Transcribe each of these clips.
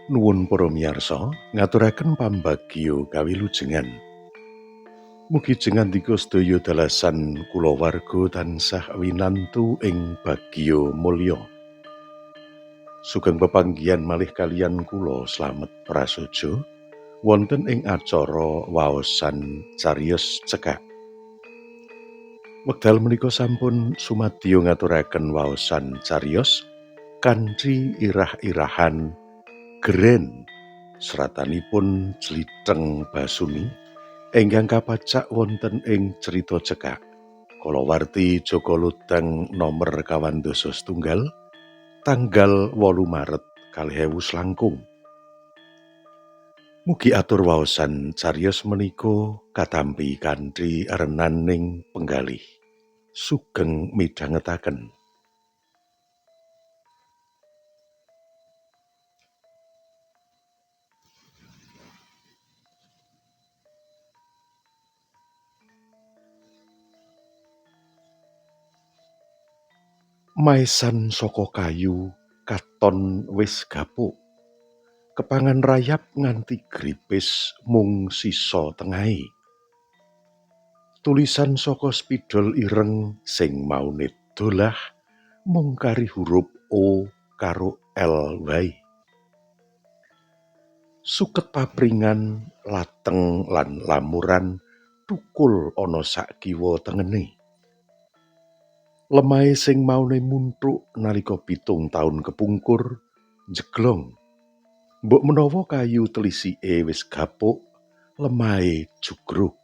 Nuwun para miyarsa, ngaturaken pambagyo kawilujengan. Mugi jengandika sedaya dalasan kulawarga tansah winantu ing bagya mulya. Sugeng pepanggihan malih kaliyan kula slamet prasaja wonten ing acara waosan cariyos cekak. Wekdal menika sampun sumadya ngaturaken waosan cariyos kanthi irah-irahan Gren seratanipun Jlitheng Basuni ingkang kapacak wonten ing crita cekak kalawarti Jaka Lodang nomer 2setunggal tanggal 8 Maret 2020. Mugi atur waosan cariyos menika katampi kanthi renaning penggalih. Sugeng midhangetaken. Maesan saka kayu katon wis gapuk. Kepangan rayap nganti gripis mung sisa tengahe. Tulisan saka spidol ireng sing maune dolah mung kari huruf O karo L wae. Suket papringan lateng lan lamuran tukul ana sak kiwa tengene. Lemahe sing maune munthuk nalika 7 taun kepungkur jeglong. Mbok menawa kayu telisike wis gapuk, lemahe jugruk.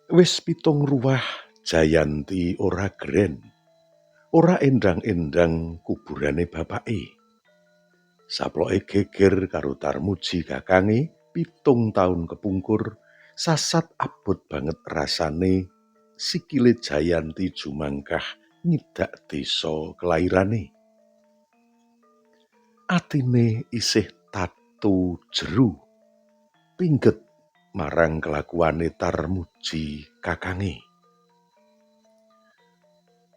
Wis 7 ruwah Jayanti ora gren. Ora endang-endang kuburane bapake. Saploke geger karo Tarmuji kakange 7 taun kepungkur, sasat abot banget rasane sikile Jayanti jumangkah ngidak desa kelairane. Atine isih tatu jeru, pingget marang kelakuane Tarmuji kakange.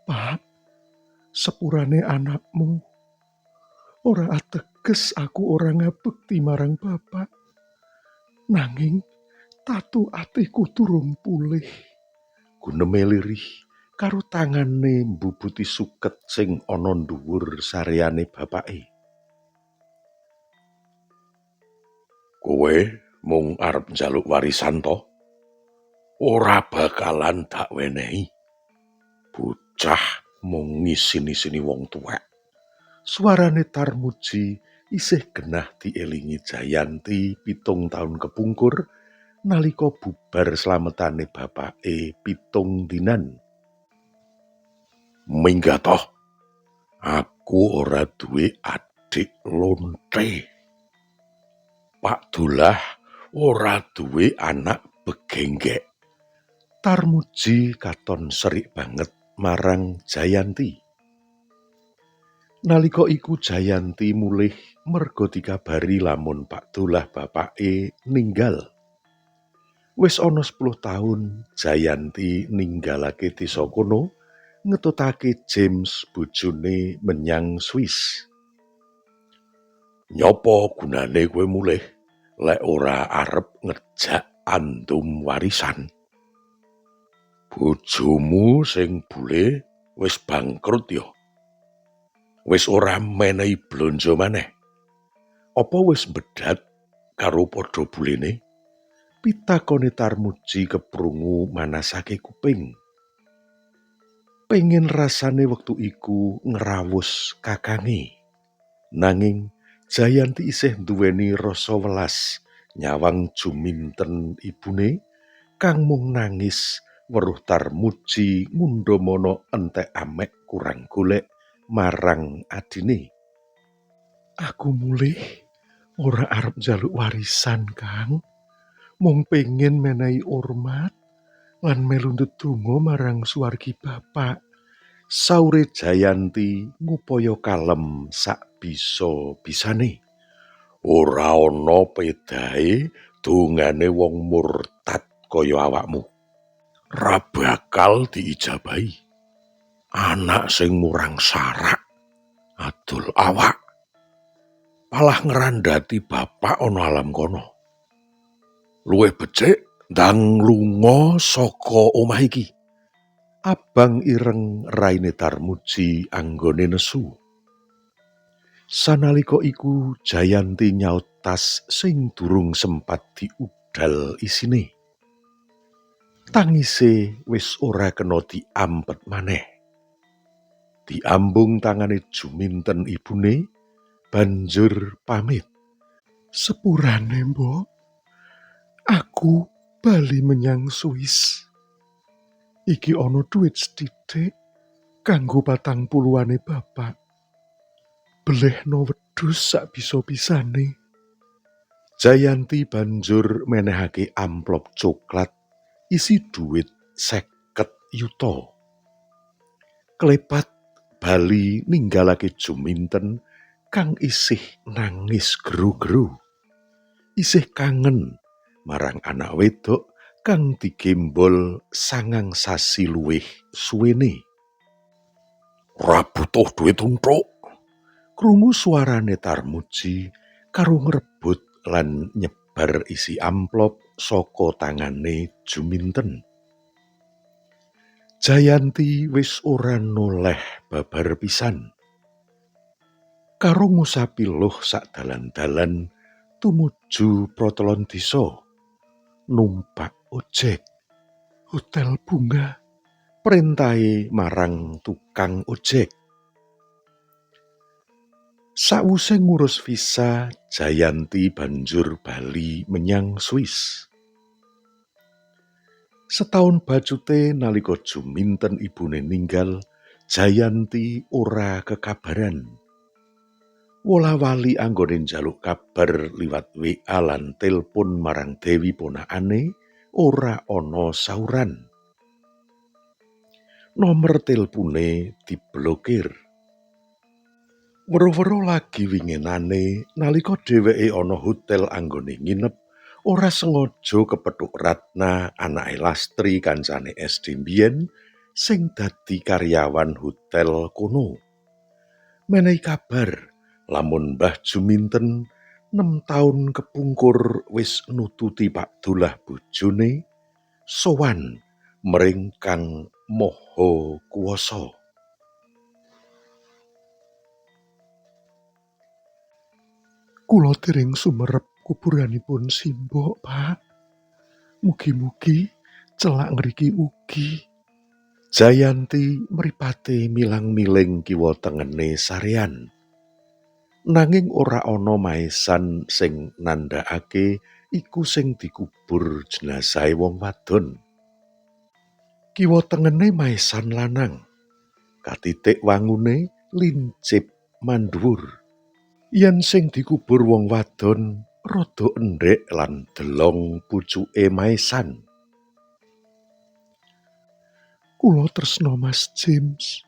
Pak, sepurane anakmu, ora ateges aku ora ngabekti marang bapak. Nanging tatu atiku durung pulih. Guneme lirih karo tangane mbubuti suket sing ana dhuwur sareane bapake. Kowe mung arep njaluk warisan to? Ora bakalan tak wenehi. Bocah mung ngisin-isini wong tuwek. Suarane Tarmuji isih genah dielingi Jayanti 7 taun kepungkur nalika bubar slametane bapake 7 dinan. Minggah toh, aku ora duwe adik lonte. Pak Dolah ora duwe anak begenggek. Tarmuji katon serik banget marang Jayanti. Nalika iku Jayanti mulih merga dikabari lamun Pak Dolah bapake ninggal. Wis ana 10 taun Jayanti ninggalake desa kono ngetutake James bojone menyang Swiss. Nyopo gunane kowe mulih lek ora arep ngejak andum warisan? Bojomu sing bule wis bangkrut ya. Wis ora menehi blonjo maneh. Apa wis bedat karo padha bulene? Pitakone Tarmuji keprungu manasake kuping. Pengen rasane wektu iku ngrawus kakange. Nanging Jayanti isih nduweni rasa welas nyawang juminten ibune kang mung nangis weruh Tarmuji ngundhamana entek amek kurang golek marang adine. Aku mulih ora arep njaluk warisan, Kang. Mung pengen menehi hormat lan melu ndedonga marang suwargi bapak. Saure Jayanti ngupaya kalem sak bisa-bisane. Ora ana pedahe dongane wong murtad kaya awakmu. ra bakal diijabahi. Anak sing murang sarak, adol awak, malah ngrandhati bapak ana alam kono. Luwih becik ndang lunga saka omah iki. Abang ireng raine Tarmuji anggone nesu. Sanalika iku Jayanti nyaut tas sing durung sempat diudal isine. Tangise wis ora kena diampet maneh. Diambung tangane juminten ibune, banjur pamit. Sepurane, Mbok, aku bali menyang Swiss. Iki ana dhuwit sithik kanggo 40-ane bapak. Belehno wedhus sak bisa-bisane. Jayanti banjur menehake amplop coklat isi dhuwit 50 yuta. Klepat bali ninggalake juminten kang isih nangis geru-geru. Isih kangen marang anak wedok kang digembol 9 sasi luwih suwene. Ora butuh dhuwit unthuk. Krungu suarane Tarmuji karo ngrebut lan nyebar isi amplop saka tangane juminten. Jayanti wis ora noleh babar pisan. Karo ngusapi luh sak dalan-dalan tumuju protelon desa, numpak ojek, hotel bunga, perintahe marang tukang ojek. Sawuse ngurus visa, Jayanti banjur bali menyang Swiss. Setahun bacute nalika juminten ibune ninggal, Jayanti ora kekabaran. Wola-wali anggone njaluk kabar liwat WA lan telepon marang Dewi ponakane ora ana sauran. Nomer telepone diblokir. Weruh-weruh lagi winginane nalika dheweke ana hotel anggone nginep, ora sengaja kepethuk Ratna, anake Lastri kancane SD mbiyen sing dadi karyawan hotel kono. Menehi kabar lamun Mbah Juminten 6 taun kepungkur wis nututi Pak Dullah bojone sowan mring Kang Maha Kuwasa. Kula dereng sumerep kuburanipun simbok, Pak. Mugi-mugi celak ngriki ugi. Jayanti mripate milang-miling kiwa tengene sarean. Nanging ora ana maesan sing nandhakake iku sing dikubur jenazahe wong wadon. Kiwa tengene maesan lanang. Katitik wangune lincip mandhuwur. Yen sing dikubur wong wadon rada endhek lan delong pucuke maesan. Kula tresna Mas James.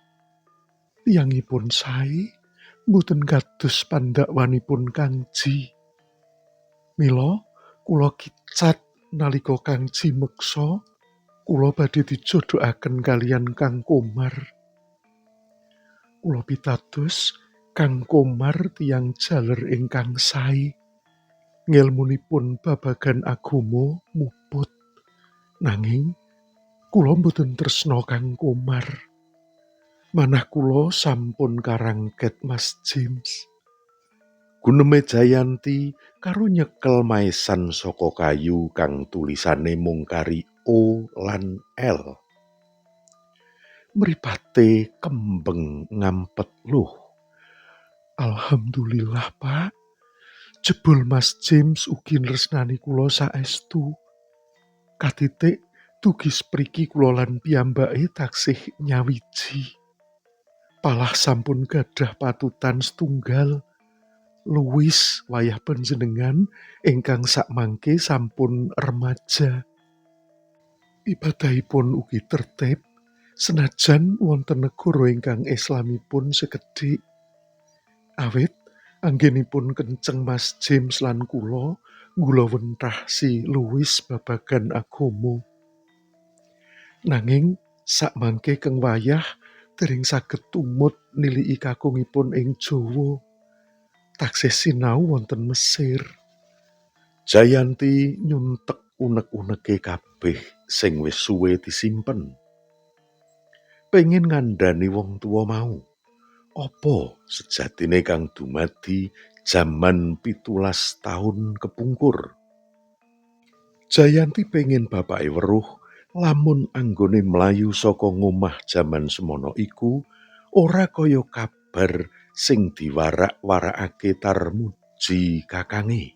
Tiyangipun sae mboten kados pandakwanipun Kang Ji. Mila kula kicat nalika Kang Ji meksa kula badhe dijodohaken kaliyan Kang Komar. Kula pitados Kang Komar tiyang jaler ingkang sae. Ngèlmunipun babagan agama muput. Nanging kula mboten tresna Kang Komar. Manah kula sampun karangket Mas James. Guneme Jayanti karo nyekel maesan saka kayu kang tulisane mung kari O lan L. Mripate kembeng ngampet luh. Alhamdulillah, Pak. Jebul Mas James ugi nresnani kula saestu. Katitik dugis priki kula lan piyambake taksih nyawiji. Palah sampun gadah patutan setunggal. Luwis wayah panjenengan ingkang sakmangke sampun remaja. Ibadahipun ugi tertib senajan wonten negara ingkang Islamipun sekedhik. Awit anggenipun kenceng Mas James lan kula nggulawentah si Luwis babagan agama. Nanging sakmangke keng wayah dereng saged tumut niliki kakungipun ing Jawa, taksih sinau wonten Mesir. Jayanti nyuntek unek-uneke kabeh sing wis suwe disimpen. Pengin ngandhani wong tuwa mau, apa sejatine kang dumadi jaman 17 taun kepungkur. Jayanti pengin bapake weruh lamun anggone mlayu saka ngomah jaman semono iku ora kaya kabar sing diwarak-warakake tarmuji kakange.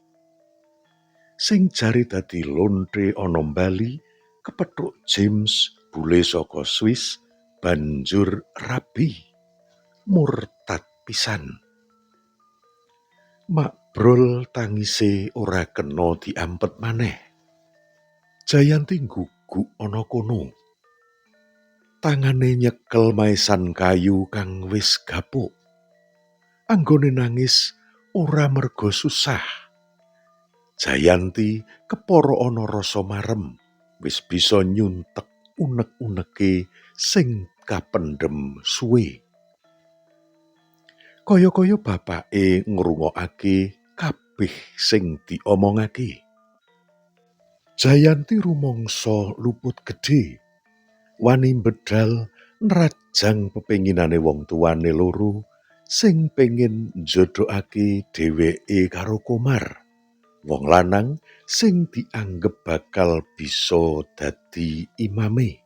Sing jare dadi lontre ana Bali kepethuk James bule saka Swiss banjur rabi murtad pisan. Makbrol tangise ora kena diampet maneh. Jayanti guguk ana kono. Tangane nyekel maesan kayu kang wis gapuk. Anggone nangis ora merga susah. Jayanti kepara ana rasa marem, wis bisa nyuntek unek-uneke sing kapendhem suwe. Kaya-kaya bapake ngrungokake kabeh sing diomongake. Jayanti rumangsa luput gedhe, wani bedal nrajang pepenginane wong tuwane loro sing pengin njodhokake dheweke karo Komar, wong lanang sing dianggep bakal bisa dadi imame.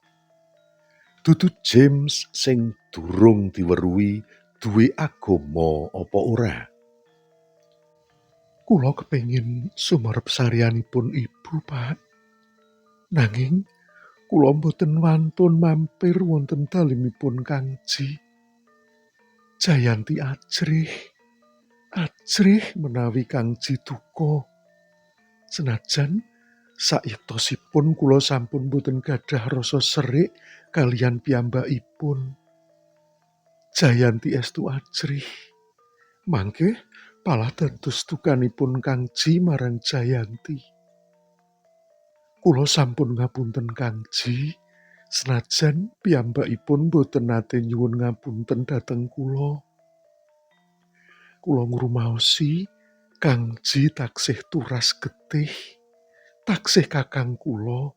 Dudu James sing durung diweruhi duwe agama apa ora. Kula kepengin sumerep saryanipun ibu, Pak. Nanging kula mboten wantun mampir wonten dalemipun Kangji. Jayanti ajrih menawi Kangji duka. Senajan sayektosipun kula sampun boten gadah rasa serik kaliyan piyambakipun. Jayanti estu ajrih. Mangke palah dados dukanipun Kangji marang Jayanti. Kula sampun ngapunten Kangji, senajan piyambakipun boten nate nyuwun ngapunten dhateng kula. Kula ngrumaosi Kangji taksih turas getih, taksih kakang kula,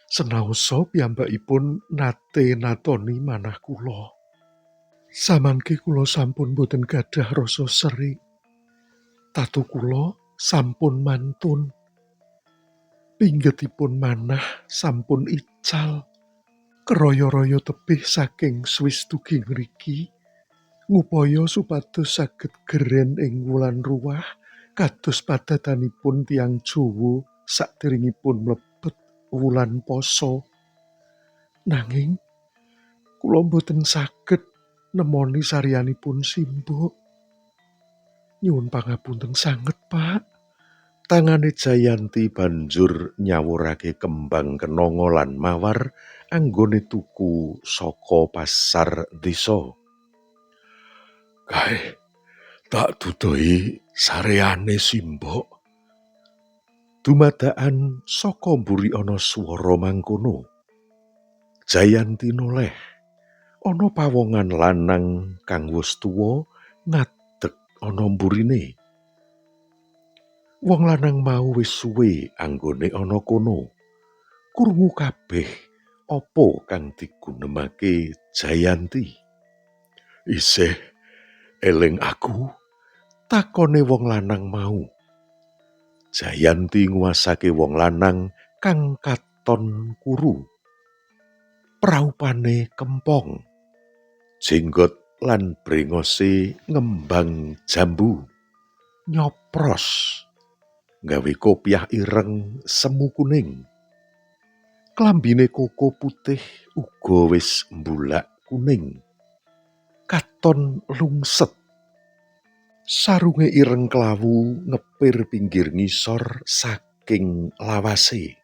senaosa piyambakipun nate natoni manah kula. Samangke kula sampun boten gadah rasa serik. Tatu kula sampun mantun. Pinggetipun manah sampun ical. Keroyo-royo tebih saking Swiss dugi ngriki, ngupaya supados saged geren ing wulan ruwah kados padatanipun tiyang Jawa saderengipun mlebet wulan pasa. Nanging kula boten saged nemoni saryanipun simbok. Nyuwun pangapunten sanget, Pak. Tangane Jayanti banjur nyawurake kembang kenanga lan mawar anggone tuku saka pasar desa. Kae tak dudohi sareane simbok. Dumadakan saka mburi ana swara mangkono. Jayanti noleh. Ana pawongan lanang kang wis tuwa ngadeg ana mburine. Wong lanang mau wis suwe anggone ana kono. Krungu kabeh apa kang digunemake Jayanti. Isih eling aku? Takone wong lanang mau. Jayanti nguasake wong lanang kang katon kuru. Praupane kempong. Jenggot lan brengose ngembang jambu. Nyopros. Gawe kopiah ireng semu kuning. Klambine koko putih uga wis mbulak kuning. Katon lungset. Sarunge ireng klawu ngepir pinggir ngisor saking lawase.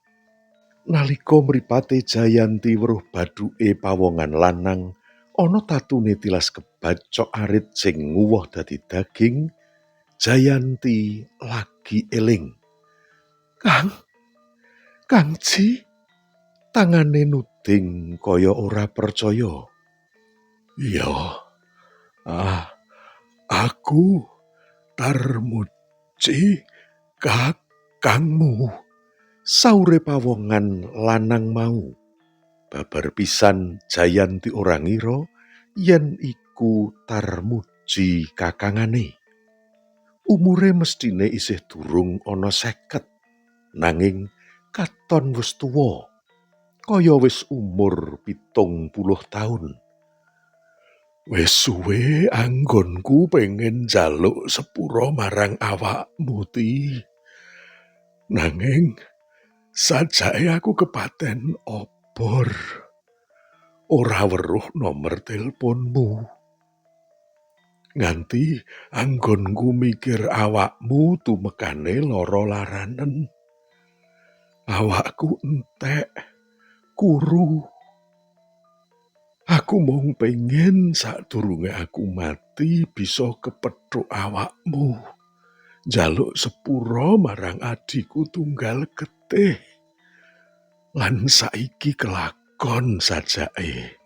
Nalika mripate Jayanti weruh bathuke pawongan lanang, ana tatune tilas kebacok arit sing nguwoh dadi daging, Jayanti lagi eling. Kangji, tangane nuding kaya ora percaya. "Iya, ah, aku Tarmuji kakangmu," saure pawongan lanang mau. Babar pisan Jayanti ora ngira yen iku Tarmuji kakangane. Umure mestine isih durung ana 50, nanging katon wis tuwa, kaya wis umur 70 taun. "Wis suwe anggonku pengen njaluk sepura marang awakmu, Ti. Nanging sajake aku kepaten obor, ora weruh nomer tilponmu. Nganti anggonku mikir awakmu tumekane lara laranen. Awakku entek, kuru. Aku mung pengen sadurunge aku mati bisa kepethuk awakmu, njaluk sepura marang adiku tunggal getih. Lan saiki kelakon sajake."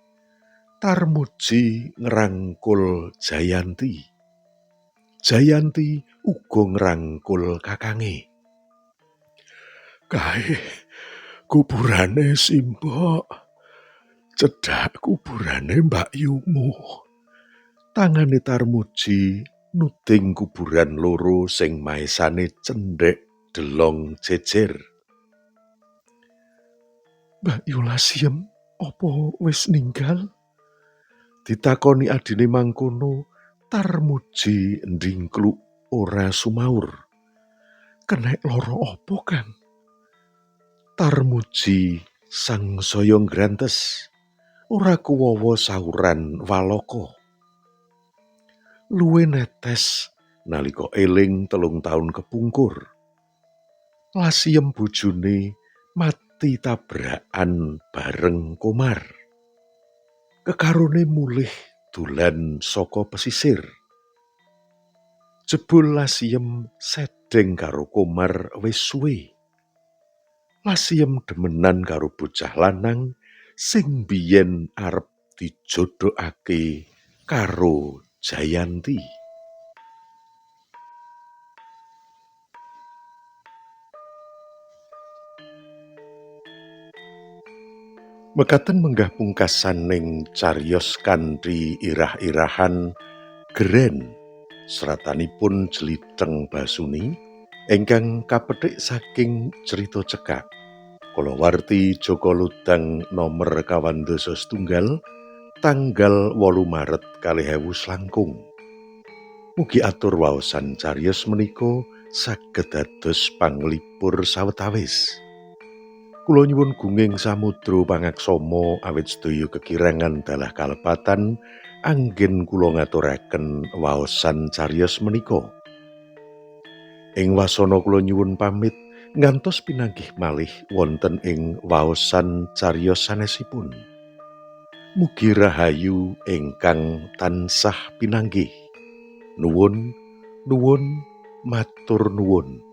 Tarmuji ngrangkul Jayanti. Jayanti uga ngrangkul kakange. "Kae kuburane Simbok, cedhak kuburane Mbak Yumu." Tangane Tarmuji nuding kuburan loro sing maesane cendhek delong jejer. "Mbak Yu Lasiem apa wis ninggal?" Ditakoni adine mangkono, Tarmuji ndingkluk ora sumaur. "Kenek lara apa, Kang?" Tarmuji sangsaya ngrantes, ora kuwawa sauran walaka. Luwe netes nalika eling 3 taun kepungkur. Lasiem bojone mati tabrakan bareng Komar. Kekarone mulih dolan saka pesisir. Jebul Lasiem sedeng karo Komar wis suwe. Lasiem demenan karo bocah lanang sing biyen arep dijodhokake karo Jayanti. Mekaten menggah pungkasaning cariyos kanthi irah-irahan Geren seratanipun Jlitheng Basuni ingkang kapethik saking crita cekak kalawarti Joko Ludang nomer 201 tanggal 8 Maret 2019. Mugi atur waosan cariyos menika saged dados panglipur sawetawis. Kula nyuwun gunging samudra pangaksama awit sedaya kekirangan dalah kalepatan anggen kula ngaturaken waosan cariyos menika. Ing wasana kula nyuwun pamit ngantos pinanggih malih wonten ing waosan cariyos sanesipun. Mugi rahayu ingkang tansah pinanggih. Nuwun, matur nuwun.